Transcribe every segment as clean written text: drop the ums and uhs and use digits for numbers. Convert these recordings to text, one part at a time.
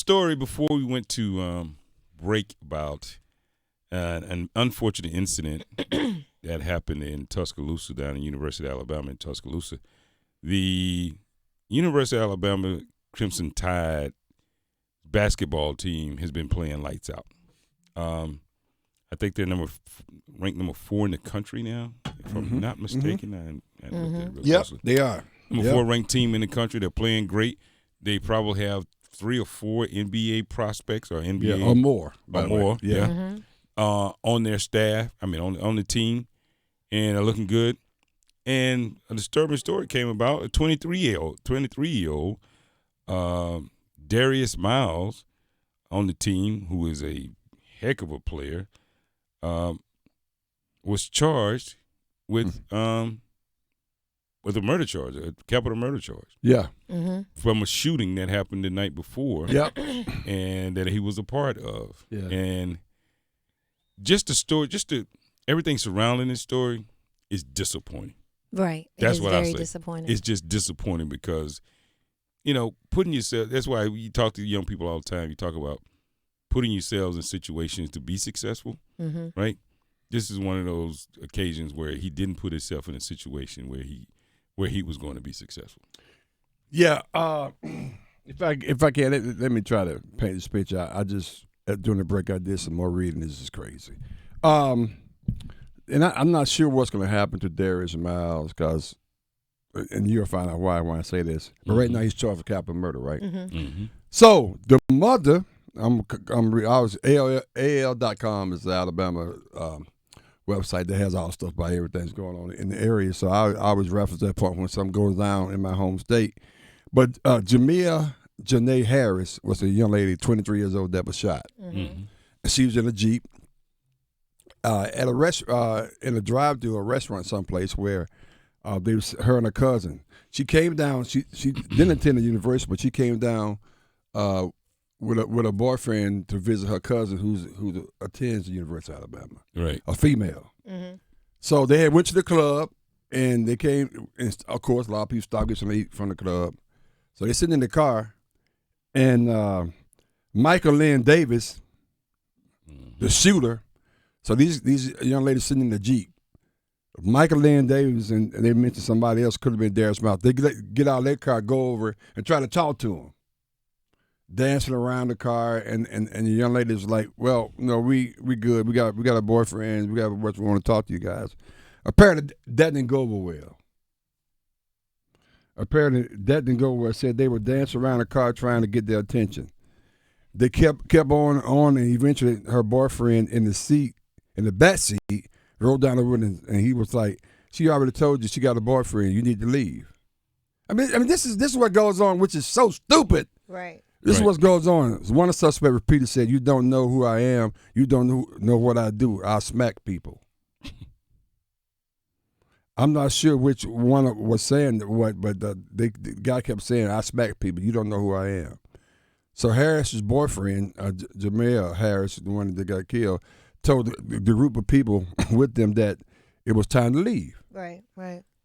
story before we went to break about an unfortunate incident that happened in Tuscaloosa, down at University of Alabama in Tuscaloosa. The University of Alabama Crimson Tide basketball team has been playing lights out. I think they're ranked number 4 in the country now, if I'm not mistaken. Yep, they are. Number 4 ranked team in the country. They're playing great. They probably have 3 or 4 NBA prospects or NBA or more. On their staff. I mean, on the team, and are looking good. And a disturbing story came about. A 23-year-old, Darius Miles, on the team, who is a heck of a player, was charged with a murder charge, a capital murder charge. Yeah. From a shooting that happened the night before. Yep. And that he was a part of. Yeah. And just the story, everything surrounding this story is disappointing. Right. That's what I say. Very disappointing. It's just disappointing because, putting yourself, that's why you talk to young people all the time. You talk about putting yourselves in situations to be successful, right? This is one of those occasions where he didn't put himself in a situation where he was going to be successful. Yeah. If I can, let me try to paint this picture. I just, during the break, I did some more reading. This is crazy. And I'm not sure what's going to happen to Darius Miles because, and you'll find out why when I say this. But right now he's charged for capital murder, right? So the mother, I was AL.com is the Alabama website that has all the stuff about everything that's going on in the area. So I always reference that point when something goes down in my home state. But Jamia Janae Harris was a young lady, 23 years old, that was shot. And she was in a Jeep. At a in a drive-through a restaurant someplace where they was her and her cousin. She came down. She didn't attend the university, but she came down with a boyfriend to visit her cousin who attends the University of Alabama. Right, a female. So they had went to the club and they came. And of course, a lot of people stopped getting something to eat from the club. So they sitting in the car, and Michael Lynn Davis, the shooter. So these young ladies sitting in the Jeep. Michael Lynn Davis and they mentioned somebody else could have been Darius Miles. They get out of their car, go over and try to talk to him, dancing around the car, and the young lady was like, "Well, no, we good. We got a boyfriend. We got a boyfriend. We want to talk to you guys." Apparently that didn't go over well. Said they were dancing around the car trying to get their attention. They kept on, and eventually her boyfriend in the back seat, rolled down the window, and he was like, "She already told you she got a boyfriend. You need to leave." I mean, this is what goes on, which is so stupid. Right. This is what goes on. One of the suspects repeatedly said, "You don't know who I am. You don't know what I do. I smack people." I'm not sure which one was saying what, but the guy kept saying, "I smack people. You don't know who I am." So Harris's boyfriend, Jamel Harris, the one that got killed, told the group of people with them that it was time to leave. Right.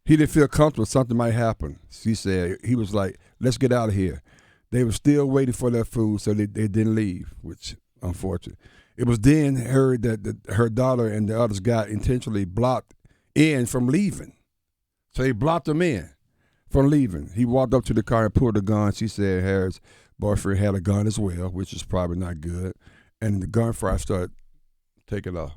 He didn't feel comfortable. Something might happen. She said, he was like, "Let's get out of here." They were still waiting for their food, so they didn't leave, which, unfortunate. It was then heard that her daughter and the others got intentionally blocked in from leaving. So they blocked them in from leaving. He walked up to the car and pulled a gun. She said Harris' boyfriend had a gun as well, which is probably not good. And the gunfire started taking off.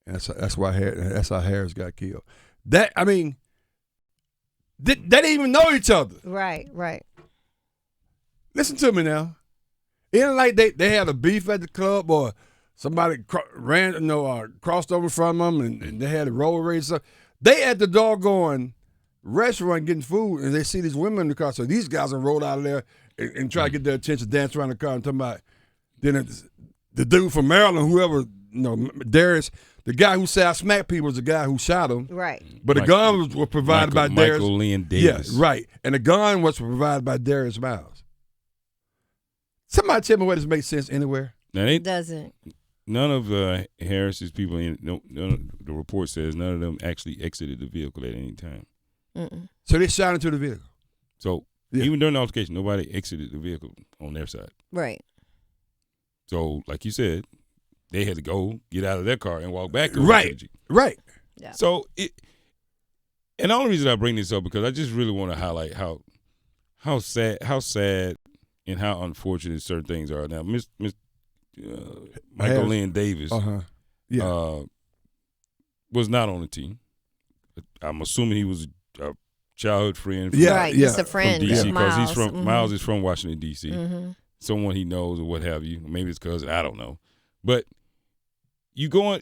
And that's how Harris got killed. They didn't even know each other. Right. Listen to me now. It ain't like they had a beef at the club or somebody crossed over from them and they had a road race. They at the doggone restaurant getting food and they see these women in the car. So these guys are rolled out of there and try to get their attention, dance around the car and talking about. Then the dude from Maryland, whoever, Darius, the guy who said I smack people was the guy who shot him. Right. But the gun was provided by Darius. Michael Lynn Davis. Yeah, right. And the gun was provided by Darius Miles. Somebody tell me where this makes sense anywhere. Now, It doesn't. None of Harris's people, the report says none of them actually exited the vehicle at any time. Mm-mm. So they shot into the vehicle. So Yeah. Even during the altercation, nobody exited the vehicle on their side. Right. So, like you said, they had to go get out of their car and walk back over to the Right. Jeep. Right. Yeah. So and the only reason I bring this up because I just really want to highlight how sad and how unfortunate certain things are. Now, Miss Michael Lynn Davis was not on the team. I'm assuming he was a childhood friend. Right, just a friend from DC of Miles. he's from Miles is from Washington D.C. Mm-hmm. Someone he knows or what have you. Maybe it's cousin. I don't know. But you going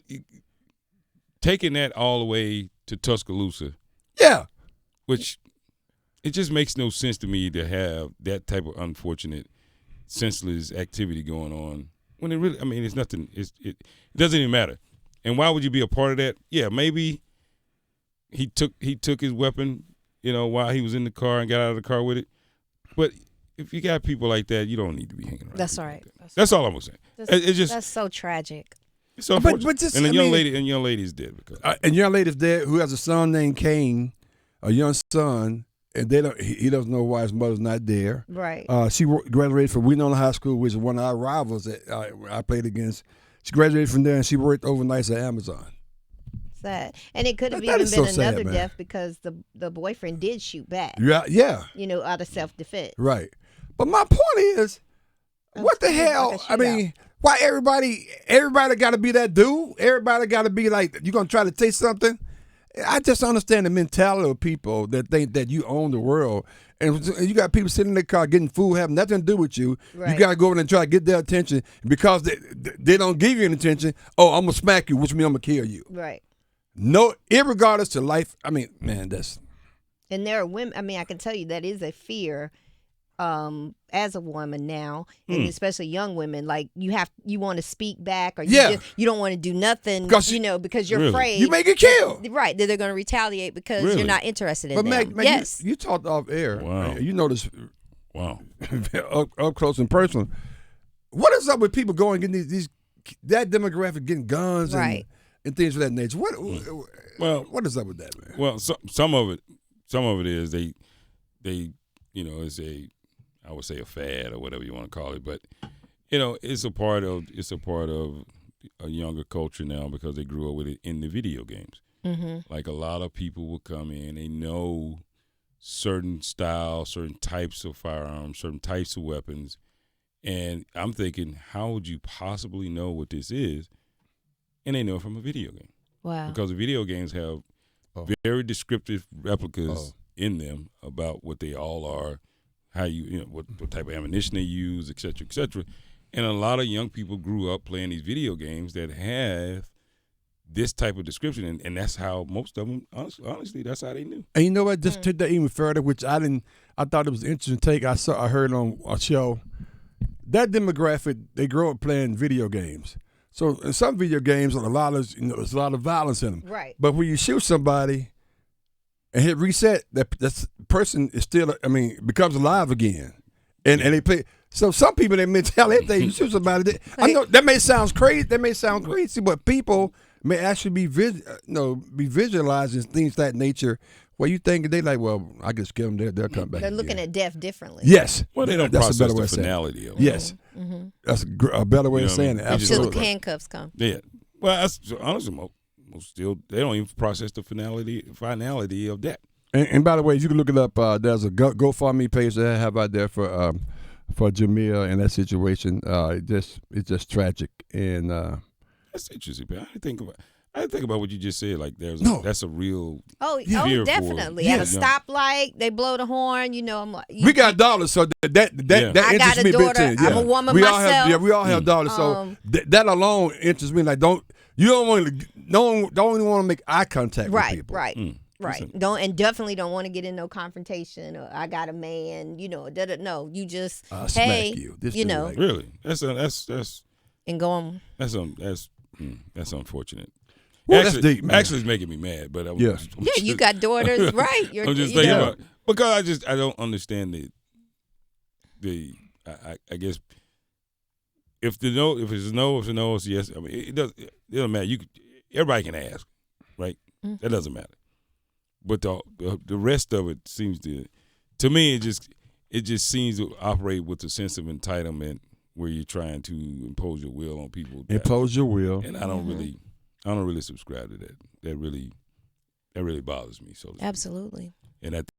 taking that all the way to Tuscaloosa. Yeah. Which it just makes no sense to me to have that type of unfortunate, senseless activity going on when it really. I mean, it's nothing. It doesn't even matter. And why would you be a part of that? Yeah, maybe he took his weapon, while he was in the car and got out of the car with it. But if you got people like that, you don't need to be hanging around. That's all right. That's all I'm gonna say. It's just that's so tragic. It's so unfortunate. And the young lady is dead because and young lady's dead who has a son named Kane, a young son, and he doesn't know why his mother's not there. Right. She graduated from Winona High School, which is one of our rivals that I played against. She graduated from there and she worked overnight at Amazon. Sad. And it could have That even is been so sad, another man. death because the boyfriend did shoot back. Yeah. Out of self-defense. Right. But my point is, what the hell? I mean, why everybody got to be that dude? Everybody got to be like, you going to try to take something? I just understand the mentality of people that think that you own the world. And you got people sitting in their car getting food, having nothing to do with you. Right. You got to go in and try to get their attention. Because they don't give you any attention, I'm going to smack you, which means I'm going to kill you. Right. No, irregardless to life. I mean, man, that's... And there are women, I mean, I can tell you that is a fear as a woman now, and especially young women. Like, you want to speak back, or you don't want to do nothing, because you're afraid. You may get killed. Right, that they're going to retaliate because you're not interested in them. Meg, yes. you talked off air. Wow. You know this up close and personal. What is up with people going getting these that demographic getting guns and things of that nature? What is up with that, man? Well, some of it is they it's I would say a fad or whatever you want to call it, but it's a part of a younger culture now because they grew up with it in the video games. Mm-hmm. Like a lot of people will come in, they know certain styles, certain types of firearms, certain types of weapons, and I'm thinking, how would you possibly know what this is? And they know it from a video game. Wow. Because the video games have very descriptive replicas in them about what they all are, how what type of ammunition they use, et cetera, et cetera. And a lot of young people grew up playing these video games that have this type of description, and that's how most of them, honestly, that's how they knew. And you know what? Just took that even further, which I thought it was an interesting take. I heard on a show. That demographic, they grow up playing video games. So in some video games, there's a lot of violence in them. Right. But when you shoot somebody and hit reset, that person is still, becomes alive again. And they play. So some people, their mentality, they you shoot somebody. I know that may sound crazy, but people may actually be visualizing things of that nature. Well, you think they like, well, I just kill them, they'll come back. They're looking at death differently. Yes. Well, they don't That's a better process way the of saying it. finality of it. Yes. Mm-hmm. That's a better way of saying it. Until Absolutely. the handcuffs come. Yeah. Well, that's honestly, most still they don't even process the finality of that. And by the way, you can look it up. There's a GoFundMe page that I have out there for Jamil and that situation. It's just tragic. And that's interesting. But I didn't think about what you just said. Like that's a real definitely. At a stoplight, they blow the horn. I'm like, we got dollars, so that I got interests me a a bit daughter. too. Yeah. I'm a woman we myself. All have, we all have daughters, so that alone interests me. Like don't want to make eye contact with people. Right. Definitely don't want to get in no confrontation. Or I got a man. No, you just smack you. Like, really. That's and go on. That's unfortunate. Well, actually, that's deep, man. Actually, it's making me mad. But you got daughters, right? I'm just thinking about it. Because I don't understand I guess if it's no, if it's no, it's yes. I mean, it doesn't matter. Everybody can ask, right? Mm-hmm. That doesn't matter. But the rest of it seems to me, it just seems to operate with a sense of entitlement where you're trying to impose your will on people. Impose your will. And I don't really subscribe to that. That really bothers me. So absolutely. And at